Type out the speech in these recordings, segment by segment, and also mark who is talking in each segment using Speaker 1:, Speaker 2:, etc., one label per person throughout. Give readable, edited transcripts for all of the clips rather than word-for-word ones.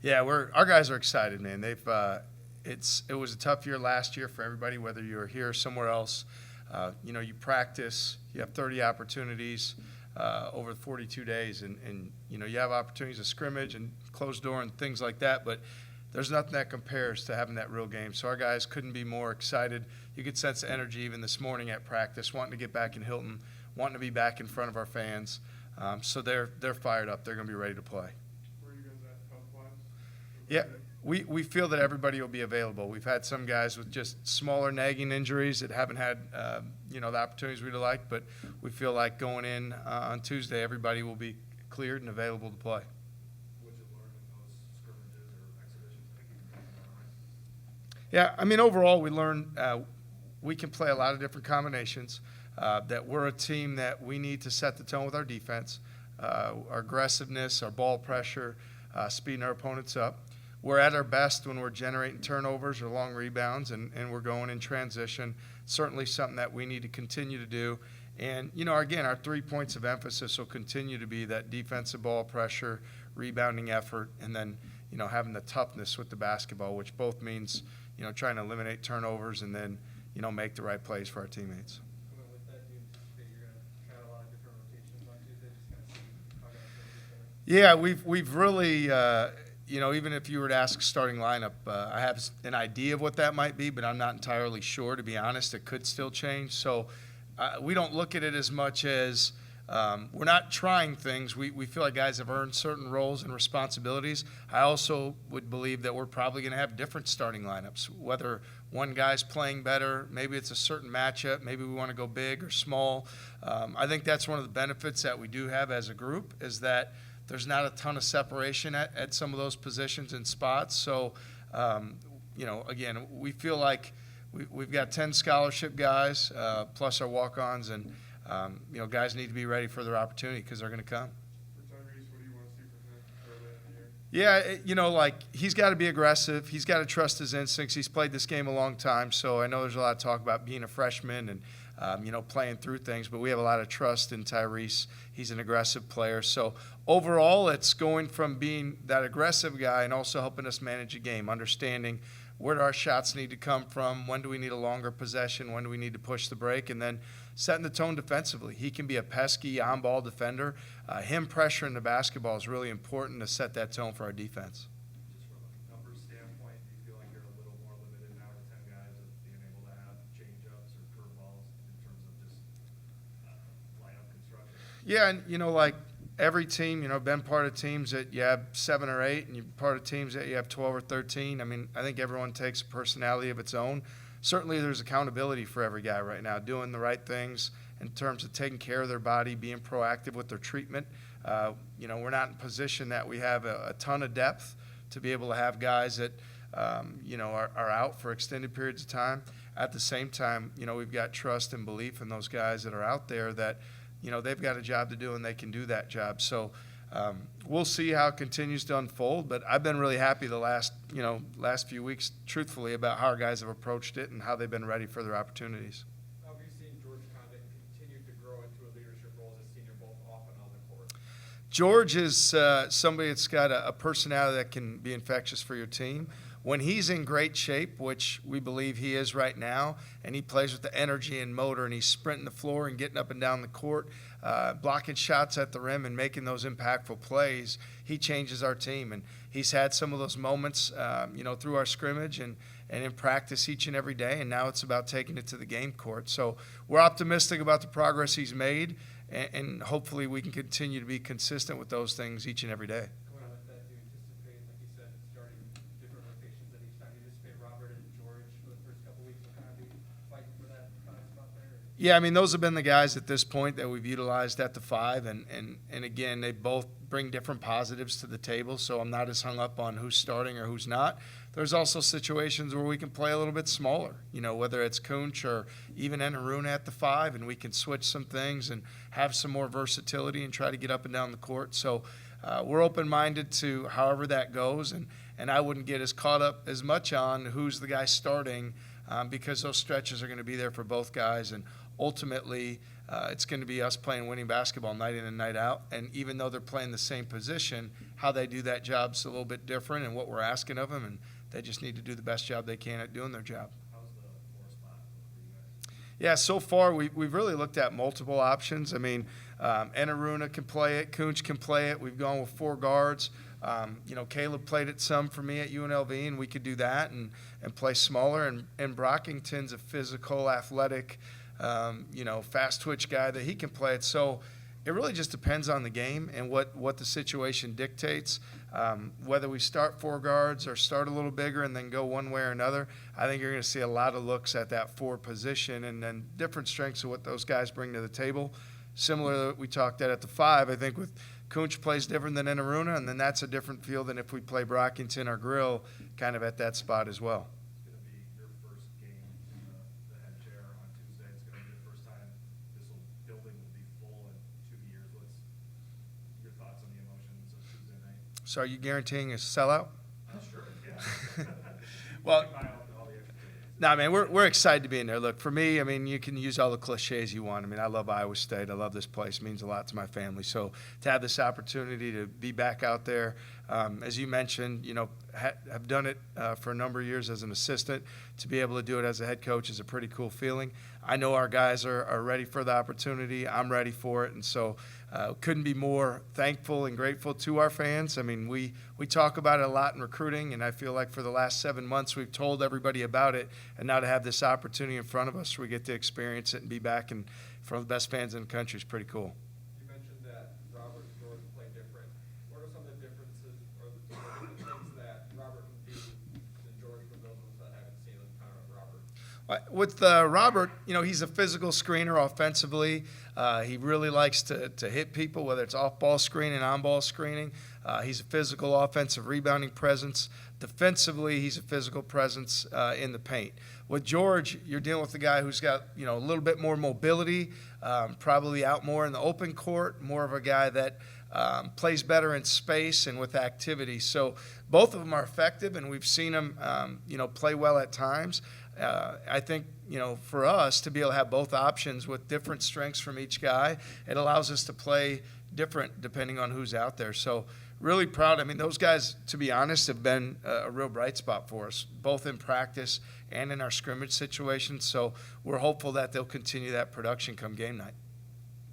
Speaker 1: Yeah, our guys are excited, man. It was a tough year last year for everybody, whether you're here or somewhere else. You practice, you have 30 opportunities over 42 days, and you have opportunities to scrimmage and closed door and things like that. But there's nothing that compares to having that real game. So our guys couldn't be more excited. You could sense the energy even this morning at practice, wanting to get back in Hilton, wanting to be back in front of our fans. So they're fired up. They're going to be ready to play.
Speaker 2: Where are you guys at health-wise?
Speaker 1: Yeah, we feel that everybody will be available. We've had some guys with just smaller nagging injuries that haven't had the opportunities we'd like, but we feel like going in on Tuesday, everybody will be cleared and available to play.
Speaker 2: What you learn in those scrimmages or exhibitions that you can right?
Speaker 1: Yeah, I mean, overall, we learned we can play a lot of different combinations, that we're a team that we need to set the tone with our defense, our aggressiveness, our ball pressure, speeding our opponents up. We're at our best when we're generating turnovers or long rebounds, and we're going in transition. Certainly something that we need to continue to do. And, again, our 3 points of emphasis will continue to be that defensive ball pressure, rebounding effort, and then, having the toughness with the basketball, which both means, trying to eliminate turnovers and then, make the right plays for our teammates.
Speaker 2: With that, do you anticipate you're going to try a lot of different rotations on Tuesday, just kind of see how guys are going to
Speaker 1: Yeah, we've really, even if you were to ask starting lineup, I have an idea of what that might be, but I'm not entirely sure, to be honest. It could still change. So we don't look at it as much as we're not trying things. We feel like guys have earned certain roles and responsibilities. I also would believe that we're probably going to have different starting lineups, whether one guy's playing better, maybe it's a certain matchup, maybe we want to go big or small. I think that's one of the benefits that we do have as a group is that there's not a ton of separation at some of those positions and spots. So, again, we feel like we've got 10 scholarship guys plus our walk-ons, and, guys need to be ready for their opportunity because they're going to come.
Speaker 2: For Tyrese, what do you want to see from him early in the year?
Speaker 1: Yeah, he's got to be aggressive. He's got to trust his instincts. He's played this game a long time, so I know there's a lot of talk about being a freshman and, playing through things, but we have a lot of trust in Tyrese. He's an aggressive player. So overall, it's going from being that aggressive guy and also helping us manage a game, understanding where do our shots need to come from, when do we need a longer possession, when do we need to push the break, and then setting the tone defensively. He can be a pesky on-ball defender. Him pressuring the basketball is really important to set that tone for our defense.
Speaker 2: Just from a numbers standpoint, do you feel like you're a little more limited now with 10 guys of being able to have change-ups or curveballs in terms of just lineup construction?
Speaker 1: Yeah, and, like every team, been part of teams that you have 7 or 8, and you're part of teams that you have 12 or 13. I mean, I think everyone takes a personality of its own. Certainly there's accountability for every guy right now, doing the right things in terms of taking care of their body, being proactive with their treatment. We're not in a position that we have a ton of depth to be able to have guys that, are out for extended periods of time. At the same time, we've got trust and belief in those guys that are out there that, they've got a job to do and they can do that job. So we'll see how it continues to unfold, but I've been really happy the last few weeks, truthfully, about how our guys have approached it and how they've been ready for their opportunities.
Speaker 2: How have you seen George Condon continue to grow into a leadership role as a senior, both off and on the court?
Speaker 1: George is somebody that's got a personality that can be infectious for your team. When he's in great shape, which we believe he is right now, and he plays with the energy and motor, and he's sprinting the floor and getting up and down the court, blocking shots at the rim and making those impactful plays, he changes our team. And he's had some of those moments, through our scrimmage and in practice each and every day, and now it's about taking it to the game court. So we're optimistic about the progress he's made, and hopefully we can continue to be consistent with those things each and every day.
Speaker 2: Going on with that, do you anticipate, like you said, starting different rotations at each time? Do you anticipate Robert and George for the first couple weeks will kind of be fighting for that 5 spot there?
Speaker 1: Yeah, I mean, those have been the guys at this point that we've utilized at the 5, and again, they both bring different positives to the table, so I'm not as hung up on who's starting or who's not. There's also situations where we can play a little bit smaller, whether it's Kunch or even Enaruna at the 5, and we can switch some things and have some more versatility and try to get up and down the court. So we're open-minded to however that goes, and I wouldn't get as caught up as much on who's the guy starting because those stretches are going to be there for both guys, and ultimately It's going to be us playing winning basketball night in and night out. And even though they're playing the same position, how they do that job's a little bit different and what we're asking of them. And they just need to do the best job they can at doing their job.
Speaker 2: How's the four spot look for you guys?
Speaker 1: Yeah, so far we've really looked at multiple options. I mean, Enaruna can play it, Kunch can play it. We've gone with 4 guards. Caleb played it some for me at UNLV, and we could do that and play smaller. And Brockington's a physical, athletic, fast twitch guy that he can play it. So it really just depends on the game and what the situation dictates. Whether we start 4 guards or start a little bigger and then go one way or another, I think you're going to see a lot of looks at that 4 position and then different strengths of what those guys bring to the table. Similar to what we talked at the 5, I think with Kunch plays different than Enaruna, and then that's a different feel than if we play Brockington or Grill kind of at that spot as well.
Speaker 2: It's going to be your first game in the head chair on Tuesday. It's going to be the first time building will be full in 2 years. What's your thoughts on the emotions of Tuesday night?
Speaker 1: So are you guaranteeing a sellout?
Speaker 2: Sure, yeah.
Speaker 1: Well,
Speaker 2: Buy all the extra tickets.
Speaker 1: no, man, we're excited to be in there. Look, for me, I mean, you can use all the cliches you want. I mean, I love Iowa State. I love this place. It means a lot to my family. So to have this opportunity to be back out there, as you mentioned, have done it for a number of years as an assistant. To be able to do it as a head coach is a pretty cool feeling. I know our guys are ready for the opportunity. I'm ready for it. And so couldn't be more thankful and grateful to our fans. I mean, we talk about it a lot in recruiting, and I feel like for the last 7 months we've told everybody about it, and now to have this opportunity in front of us, we get to experience it and be back in front of the best fans in the country is pretty cool.
Speaker 3: You mentioned that Robert and George play different. What are some of the differences or the things that Robert can do than George for those of us that haven't seen him kind of Robert?
Speaker 1: With Robert, he's a physical screener offensively. He really likes to hit people, whether it's off-ball screening, on-ball screening. He's a physical offensive rebounding presence. Defensively, he's a physical presence in the paint. With George, you're dealing with a guy who's got a little bit more mobility, probably out more in the open court, more of a guy that plays better in space and with activity. So both of them are effective, and we've seen them, play well at times. I think, for us to be able to have both options with different strengths from each guy, it allows us to play different depending on who's out there. So really proud. I mean, those guys, to be honest, have been a real bright spot for us, both in practice and in our scrimmage situations. So we're hopeful that they'll continue that production come game night.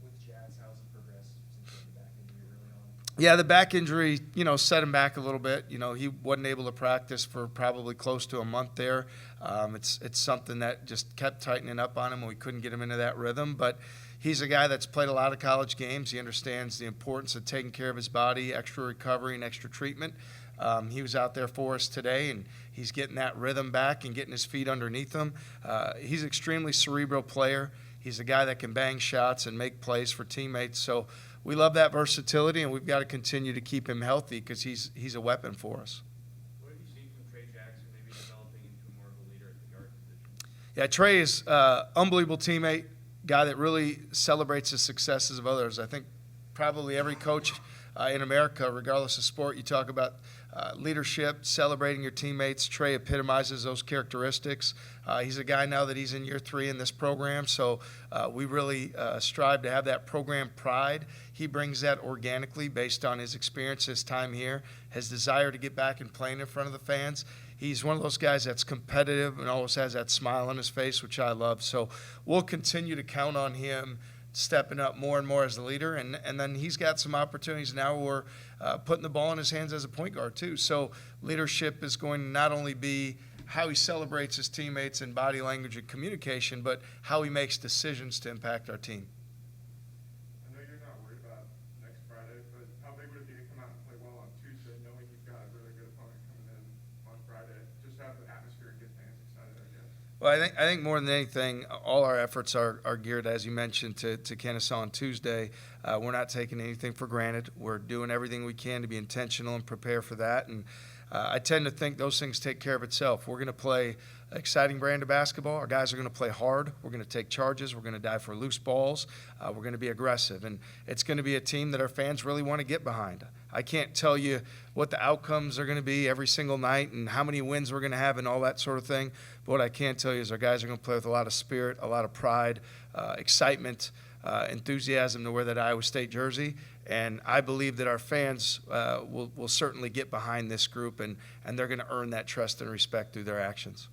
Speaker 4: With Jazz, how's he progressed since he had the back injury early on?
Speaker 1: Yeah, the back injury, set him back a little bit. He wasn't able to practice for probably close to a month there. It's something that just kept tightening up on him, and we couldn't get him into that rhythm. But he's a guy that's played a lot of college games. He understands the importance of taking care of his body, extra recovery, and extra treatment. He was out there for us today, and he's getting that rhythm back and getting his feet underneath him. He's an extremely cerebral player. He's a guy that can bang shots and make plays for teammates. So we love that versatility, and we've got to continue to keep him healthy because he's a weapon for us.
Speaker 3: What have you seen from Trey Jackson maybe developing into more of a leader at the guard position?
Speaker 1: Yeah, Trey is an unbelievable teammate, guy that really celebrates the successes of others. I think probably every coach in America, regardless of sport, you talk about leadership, celebrating your teammates. Trey epitomizes those characteristics. He's a guy now that he's in year 3 in this program, so we really strive to have that program pride. He brings that organically based on his experience, his time here, his desire to get back and playing in front of the fans. He's one of those guys that's competitive and always has that smile on his face, which I love. So we'll continue to count on him stepping up more and more as the leader. And then he's got some opportunities now where we're putting the ball in his hands as a point guard too. So leadership is going to not only be how he celebrates his teammates and body language and communication, but how he makes decisions to impact our team.
Speaker 5: I know you're not worried about next Friday, but how big would it be to come out and play well on Tuesday, knowing you've got a really good opponent coming in on Friday? Just have the atmosphere and get fans excited, I guess.
Speaker 1: Well, I think more than anything, all our efforts are geared, as you mentioned, to Kennesaw on Tuesday. We're not taking anything for granted. We're doing everything we can to be intentional and prepare for that. And I tend to think those things take care of itself. We're going to play an exciting brand of basketball. Our guys are going to play hard. We're going to take charges. We're going to dive for loose balls. We're going to be aggressive. And it's going to be a team that our fans really want to get behind. I can't tell you what the outcomes are going to be every single night and how many wins we're going to have and all that sort of thing. But what I can tell you is our guys are going to play with a lot of spirit, a lot of pride, excitement, enthusiasm to wear that Iowa State jersey. And I believe that our fans will certainly get behind this group, and they're going to earn that trust and respect through their actions.